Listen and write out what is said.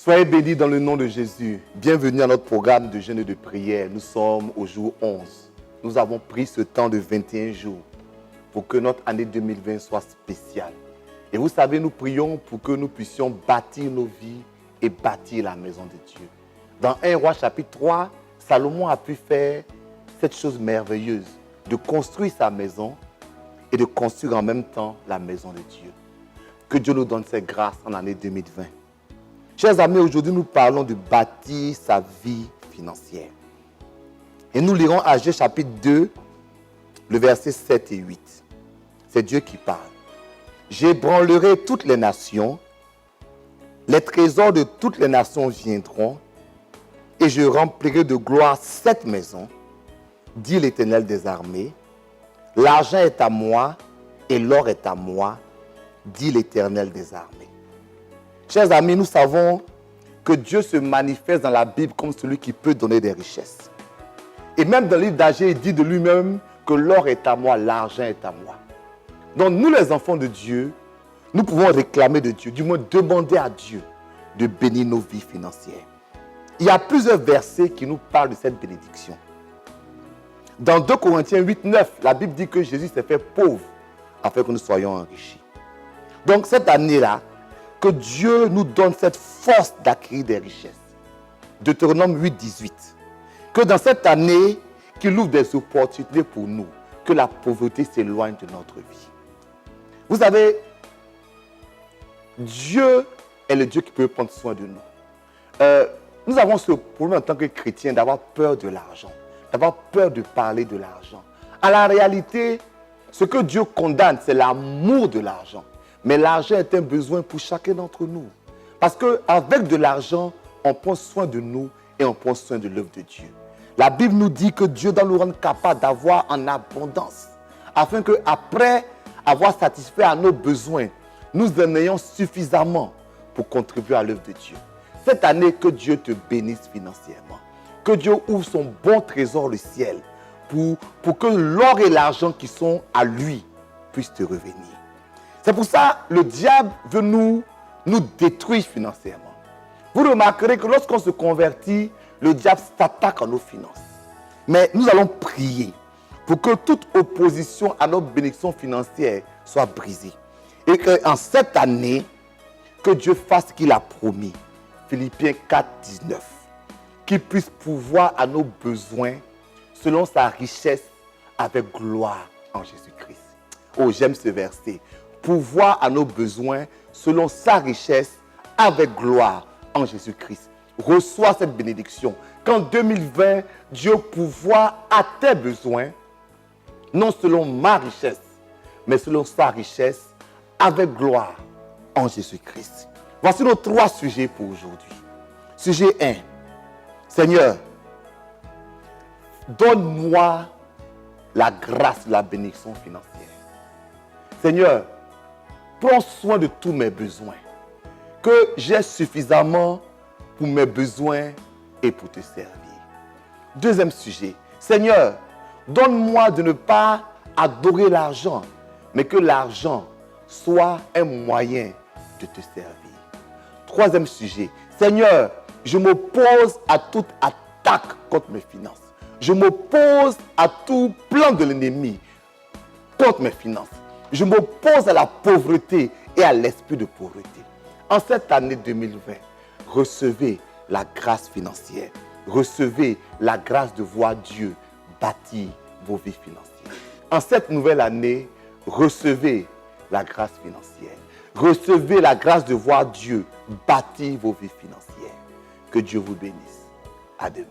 Soyez bénis dans le nom de Jésus. Bienvenue à notre programme de jeûne et de prière. Nous sommes au jour 11. Nous avons pris ce temps de 21 jours pour que notre année 2020 soit spéciale. Et vous savez, nous prions pour que nous puissions bâtir nos vies et bâtir la maison de Dieu. Dans 1 Roi chapitre 3, Salomon a pu faire cette chose merveilleuse de construire sa maison et de construire en même temps la maison de Dieu. Que Dieu nous donne ses grâces en l'année 2020. Chers amis, aujourd'hui nous parlons de bâtir sa vie financière. Et nous lirons Agé chapitre 2, le verset 7 et 8. C'est Dieu qui parle. J'ébranlerai toutes les nations, les trésors de toutes les nations viendront, et je remplirai de gloire cette maison, dit l'Éternel des armées. L'argent est à moi et l'or est à moi, dit l'Éternel des armées. Chers amis, nous savons que Dieu se manifeste dans la Bible comme celui qui peut donner des richesses. Et même dans le livre d'Agé, il dit de lui-même que l'or est à moi, l'argent est à moi. Donc nous les enfants de Dieu, nous pouvons réclamer de Dieu, du moins demander à Dieu de bénir nos vies financières. Il y a plusieurs versets qui nous parlent de cette bénédiction. Dans 2 Corinthiens 8, 9, la Bible dit que Jésus s'est fait pauvre afin que nous soyons enrichis. Donc cette année-là, que Dieu nous donne cette force d'acquérir des richesses. Deutéronome 8, 18. Que dans cette année, qu'il ouvre des opportunités pour nous, que la pauvreté s'éloigne de notre vie. Vous savez, Dieu est le Dieu qui peut prendre soin de nous. Nous avons ce problème en tant que chrétiens d'avoir peur de l'argent, d'avoir peur de parler de l'argent. À la réalité, ce que Dieu condamne, c'est l'amour de l'argent. Mais l'argent est un besoin pour chacun d'entre nous. Parce qu'avec de l'argent, on prend soin de nous et on prend soin de l'œuvre de Dieu. La Bible nous dit que Dieu doit nous rendre capables d'avoir en abondance. Afin qu'après avoir satisfait à nos besoins, nous en ayons suffisamment pour contribuer à l'œuvre de Dieu. Cette année, que Dieu te bénisse financièrement. Que Dieu ouvre son bon trésor, le ciel, pour que l'or et l'argent qui sont à lui puissent te revenir. C'est pour ça que le diable veut nous détruire financièrement. Vous remarquerez que lorsqu'on se convertit, le diable s'attaque à nos finances. Mais nous allons prier pour que toute opposition à notre bénédiction financière soit brisée. Et qu'en cette année, que Dieu fasse ce qu'il a promis. Philippiens 4, 19. Qu'il puisse pourvoir à nos besoins selon sa richesse avec gloire en Jésus-Christ. Oh, j'aime ce verset. Pourvoir à nos besoins selon sa richesse avec gloire en Jésus-Christ. Reçois cette bénédiction. Qu'en 2020, Dieu pourvoit à tes besoins, non selon ma richesse, mais selon sa richesse avec gloire en Jésus-Christ. Voici nos 3 sujets pour aujourd'hui. Sujet 1. Seigneur, donne-moi la grâce de la bénédiction financière. Seigneur, prends soin de tous mes besoins. Que j'ai suffisamment pour mes besoins et pour te servir. Deuxième sujet. Seigneur, donne-moi de ne pas adorer l'argent, mais que l'argent soit un moyen de te servir. Troisième sujet. Seigneur, je m'oppose à toute attaque contre mes finances. Je m'oppose à tout plan de l'ennemi contre mes finances. Je m'oppose à la pauvreté et à l'esprit de pauvreté. En cette année 2020, recevez la grâce financière. Recevez la grâce de voir Dieu bâtir vos vies financières. En cette nouvelle année, recevez la grâce financière. Recevez la grâce de voir Dieu bâtir vos vies financières. Que Dieu vous bénisse. À demain.